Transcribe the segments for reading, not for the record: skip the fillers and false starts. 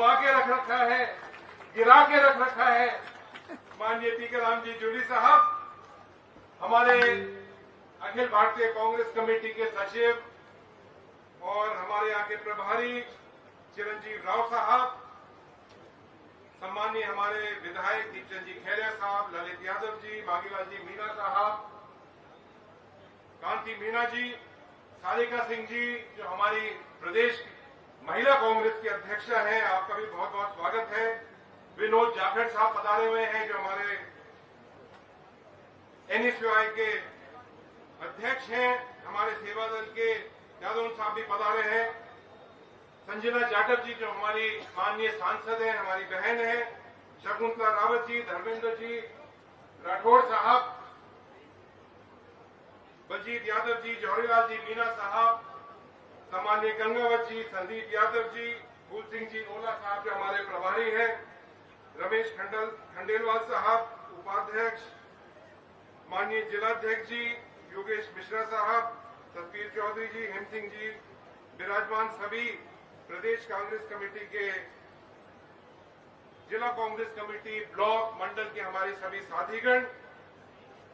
डुबा के रख रखा है, गिरा के रख रखा है। माननीय टीकाराम जी जूली साहब, हमारे अखिल भारतीय कांग्रेस कमेटी के सचिव और हमारे यहाँ के प्रभारी चिरंजीव राव साहब, सम्मानीय हमारे विधायक दीपचंद जी खैरिया साहब, ललित यादव जी, बागीलाल जी मीणा साहब, कांति मीणा जी, सारिका सिंह जी जो हमारी प्रदेश महिला कांग्रेस की अध्यक्षा हैं, आपका भी बहुत बहुत स्वागत है। विनोद जाखड़ साहब पधारे हुए हैं जो हमारे एनएसयूआई के अध्यक्ष हैं। हमारे सेवा दल के यादव साहब भी पधारे हैं। संजना जाटव जी जो हमारी माननीय सांसद हैं, हमारी बहन है। शकुंतला रावत जी, धर्मेंद्र जी, राठौड़ साहब, बलजीत यादव जी, जौहरीलाल जी मीणा साहब, सामान्य गंगावत जी, संदीप यादव जी, फूल सिंह जी ओला साहब जो हमारे प्रभारी हैं, रमेश खंडेलवाल साहब उपाध्यक्ष, माननीय जिलाध्यक्ष जी योगेश मिश्रा साहब, तस्वीर चौधरी जी, हेम सिंह जी, विराजमान सभी प्रदेश कांग्रेस कमेटी के, जिला कांग्रेस कमेटी, ब्लॉक मंडल के हमारे सभी साथीगण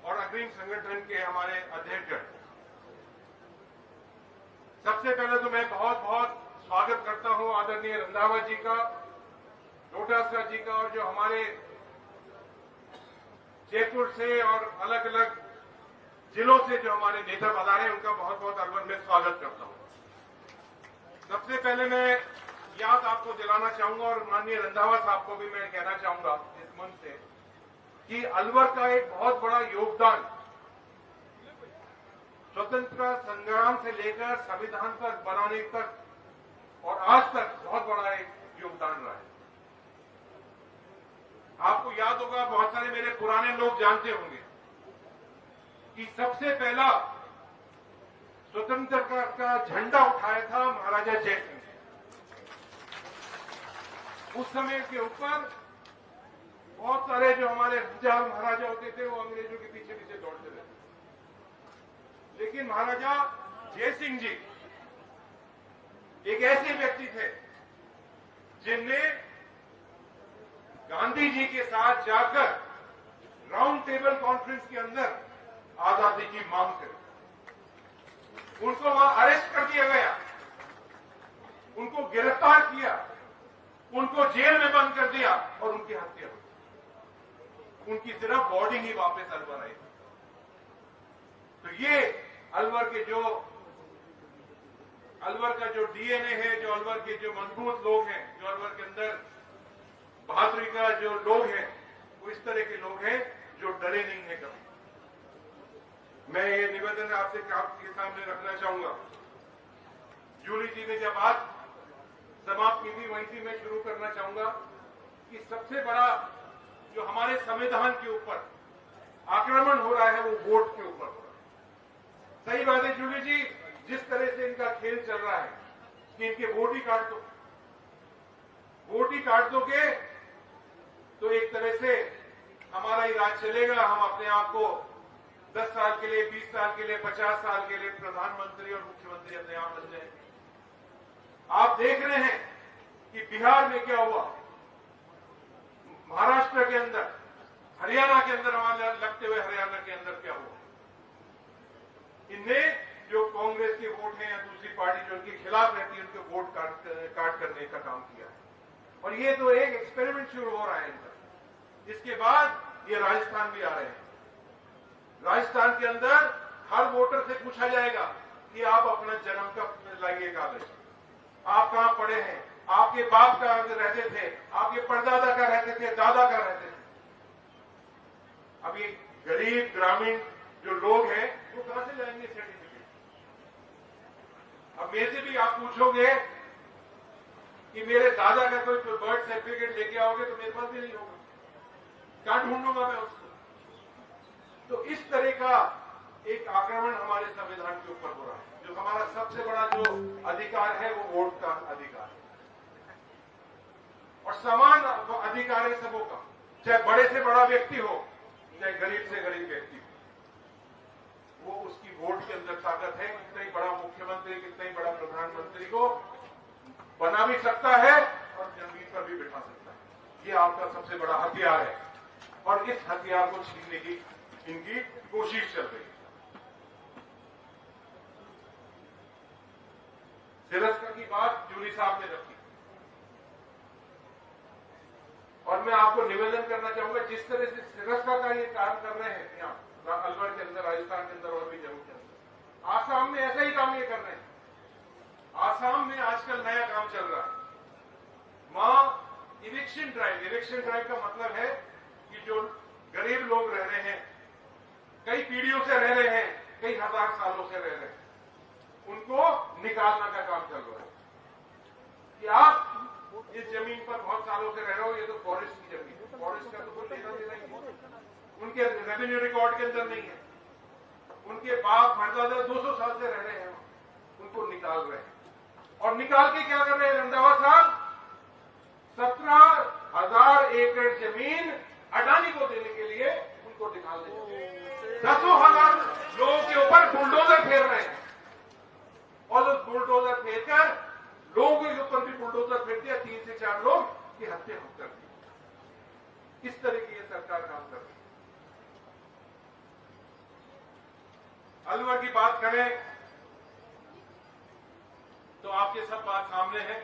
और अग्रिम संगठन के हमारे अध्यक्षगण, सबसे पहले तो मैं बहुत बहुत स्वागत करता हूं आदरणीय रंधावा जी का, डोटासरा जी का, और जो हमारे जयपुर से और अलग अलग जिलों से जो हमारे नेता पधारे हैं उनका बहुत बहुत अरबन में स्वागत करता हूं। सबसे पहले मैं याद आपको दिलाना चाहूंगा और माननीय रंधावा साहब को भी मैं कहना चाहूंगा इस मंच से कि अलवर का एक बहुत बड़ा योगदान स्वतंत्रता संग्राम से लेकर संविधान तक बनाने तक और आज तक बहुत बड़ा एक योगदान रहा है। आपको याद होगा, बहुत सारे मेरे पुराने लोग जानते होंगे कि सबसे पहला स्वतंत्रता का झंडा उठाया था महाराजा जयसिंह ने। उस समय के ऊपर बहुत सारे जो हमारे राजा महाराजा होते थे वो अंग्रेजों के पीछे पीछे दौड़ते थे, लेकिन महाराजा जयसिंह जी एक ऐसे व्यक्ति थे जिनने गांधी जी के साथ जाकर राउंड टेबल कॉन्फ्रेंस के अंदर आजादी की मांग करी। उनको वहां अरेस्ट कर दिया गया, उनको गिरफ्तार किया, उनको जेल में बंद कर दिया और उनकी हत्या हुई। उनकी सिर्फ बॉडी ही वापस अलवर आई। तो ये अलवर का जो डीएनए है, जो अलवर के जो मजबूत लोग हैं, जो अलवर के अंदर बहादुरी का जो लोग हैं, वो इस तरह के लोग हैं जो डरे नहीं है कभी। मैं ये निवेदन आपके सामने रखना चाहूंगा। जूली जी ने जब बात समाप्त की थी वहीं से मैं शुरू करना चाहूंगा कि सबसे बड़ा जो हमारे संविधान के ऊपर आक्रमण हो रहा है वो वोट के ऊपर हो रहा है। सही बात है जूली जी, जिस तरह से इनका खेल चल रहा है कि इनके वोट ही काट दो, वोट ही काट दोगे तो एक तरह से हमारा ही राज चलेगा। हम अपने आप को 10 साल के लिए, 20 साल के लिए, 50 साल के लिए प्रधानमंत्री और मुख्यमंत्री अपने आप बन जाएंगे। आप देख रहे हैं कि बिहार में क्या हुआ, महाराष्ट्र के अंदर, हरियाणा के अंदर, हमारे लगते हुए हरियाणा के अंदर क्या हुआ। इनने जो कांग्रेस के वोट हैं या दूसरी पार्टी जो उनके खिलाफ रहती है उनके वोट काट करने का काम किया है। और ये तो एक एक्सपेरिमेंट शुरू हो रहा है इनका। इसके बाद ये राजस्थान भी आ रहे हैं। राजस्थान के अंदर हर वोटर से पूछा जाएगा कि आप अपना जन्म का लाइए कागज, आप कहां पढ़े हैं, आपके बाप का रहते थे, आपके परदादा का रहते थे, दादा का रहते थे। अब ये गरीब ग्रामीण जो लोग हैं वो कहां से लाएंगे सर्टिफिकेट। अब मेरे से भी आप पूछोगे कि मेरे दादा का कोई बर्थ सर्टिफिकेट लेके आओगे तो मेरे पास भी नहीं होगा, क्या ढूंढूंगा मैं उसको। तो इस तरह का एक आक्रमण हमारे संविधान के ऊपर हो रहा है। जो हमारा सबसे बड़ा जो अधिकार है वो वोट का अधिकार है और समान अधिकार है सबों का, चाहे बड़े से बड़ा व्यक्ति हो, चाहे गरीब से गरीब व्यक्ति हो। वो उसकी वोट के अंदर ताकत है। कितना ही बड़ा मुख्यमंत्री, कितना ही बड़ा प्रधानमंत्री को बना भी सकता है और जमीन पर भी बिठा सकता है। ये आपका सबसे बड़ा हथियार है और इस हथियार को छीनने की इनकी कोशिश चल रही है। सिरस्ता की बात जूली साहब ने रखी और मैं आपको निवेदन करना चाहूंगा, जिस तरह से सिरस्ता का ये काम कर रहे हैं यहाँ अलवर के अंदर, राजस्थान के अंदर और भी जम्मू के अंदर, आसाम में ऐसा ही काम ये कर रहे हैं। आसाम में आजकल नया काम चल रहा है, वहां इविक्शन ड्राइव का मतलब है कि जो गरीब लोग रह रहे हैं, कई पीढ़ियों से रह रहे हैं, कई हजार सालों से रह रहे हैं, उनको निकालना का काम चल रहा है कि आप इस जमीन पर बहुत सालों से रह रहे हो, ये तो फॉरेस्ट की जमीन है, फॉरेस्ट का तो कोई लेना देना ही नहीं, उनके रेवेन्यू रिकॉर्ड के अंदर नहीं है, उनके बाप परदादा 200 साल से रह रहे हैं, उनको निकाल रहे हैं। और निकाल के क्या कर रहे हैं रंधावा साहब? 17,000 एकड़ जमीन अडानी को देने के लिए उनको निकाल देंगे। 10,000 लोगों के ऊपर बुलडोजर फेर रहे हैं और उस बुलडोजर फेरकर लोगों के ऊपर भी बुलडोजर फेर दिया, 3 से 4 लोग की हत्या कर दी। इस तरह की ये सरकार काम कर रही है। अलवर की बात करें तो आपके सब बात सामने है,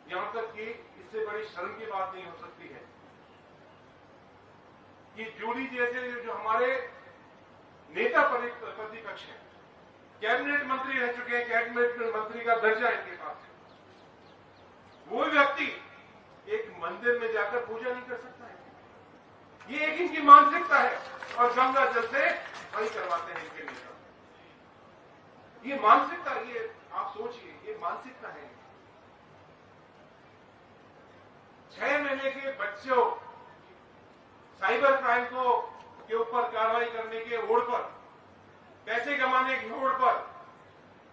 यहां तक कि इससे बड़ी शर्म की बात नहीं हो सकती है कि जूली जैसे जो हमारे नेता प्रतिपक्ष हैं, कैबिनेट मंत्री रह चुके हैं, कैबिनेट मंत्री का दर्जा इनके पास है, वो व्यक्ति एक मंदिर में जाकर पूजा नहीं कर सकता है। ये एक इनकी मानसिकता है और गंगा जल से वही करवाते हैं इनके नेता। ये मानसिकता, ये आप सोचिए, ये मानसिकता है। 6 महीने के बच्चों साइबर क्राइम के ऊपर कार्रवाई करने के ओर पर, पैसे कमाने की होड़ पर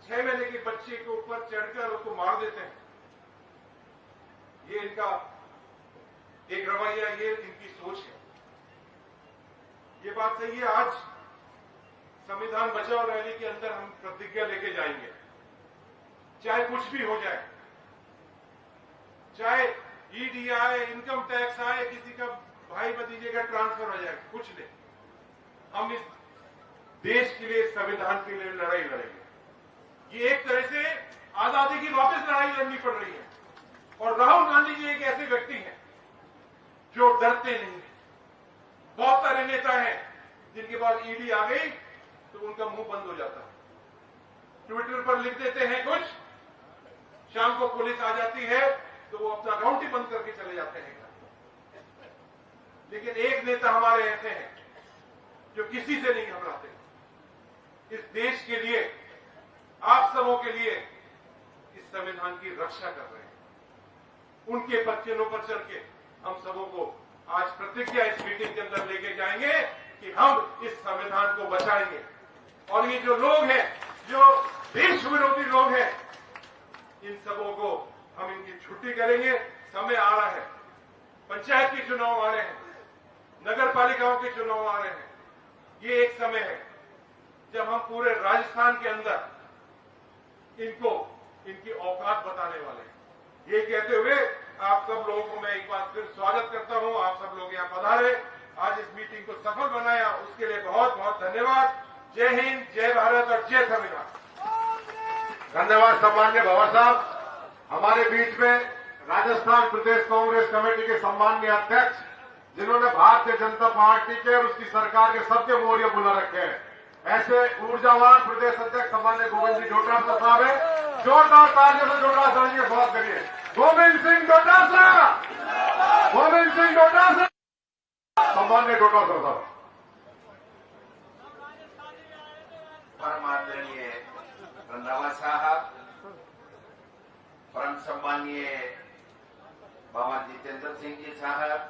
6 महीने के बच्चे के ऊपर चढ़कर उसको मार देते हैं। ये इनका एक रवैया, ये इनकी सोच है। ये बात सही है। आज संविधान बचाओ रैली के अंदर हम प्रतिज्ञा लेके जाएंगे, चाहे कुछ भी हो जाए, चाहे ईडी आए, इनकम टैक्स आए, किसी का भाई भतीजे का ट्रांसफर हो जाए, कुछ नहीं, हम इस देश के लिए, संविधान के लिए लड़ाई लड़ेंगे। ये एक तरह से आजादी की वापस लड़ाई लड़नी पड़ रही है। और राहुल गांधी जी एक ऐसे व्यक्ति हैं जो डरते नहीं है। बहुत सारे नेता हैं जिनके पास ईडी आ गई तो उनका मुंह बंद हो जाता है, ट्विटर पर लिख देते हैं कुछ, शाम को पुलिस आ जाती है तो वो अपना अकाउंट ही बंद करके चले जाते हैं। लेकिन एक नेता हमारे ऐसे हैं जो किसी से नहीं घबराते, इस देश के लिए, आप सबों के लिए इस संविधान की रक्षा कर रहे हैं। उनके पच्चीनों पर चल के हम सबों को आज प्रतिज्ञा इस मीटिंग के अंदर लेके जाएंगे कि हम इस संविधान को बचाएंगे। और ये जो लोग हैं, जो देश विरोधी लोग हैं, इन सबों को हम इनकी छुट्टी करेंगे। समय आ रहा है, पंचायत के चुनाव आ रहे हैं, नगर पालिकाओं के चुनाव आ रहे हैं। ये एक समय है जब हम पूरे राजस्थान के अंदर इनको इनकी औकात बताने वाले हैं। ये कहते हुए आप सब लोगों को मैं एक बार फिर स्वागत करता हूं। आप सब लोग यहां पधारे, आज इस मीटिंग को सफल बनाया, उसके लिए बहुत बहुत धन्यवाद। जय हिंद, जय भारत और जय संविधान। धन्यवाद सम्मान्य भंवर साहब। हमारे बीच में राजस्थान प्रदेश कांग्रेस कमेटी के सम्माननीय अध्यक्ष, जिन्होंने भारतीय जनता पार्टी के और उसकी सरकार के सबके मोहरिया बुला रखे हैं, ऐसे ऊर्जावान प्रदेश अध्यक्ष सम्मान्य गोविंद सिंह डोटासरा साहब है। जोरदार तालियों से डोटासरा जी का स्वागत करिए। गोविंद सिंह डोटासरा, गोविंद सिंह डोटासरा, सम्मान्य डोटासरा साहब। परम आदरणीय रंधावा साहब, परम सम्मानीय बाबा जितेंद्र सिंह जी साहब,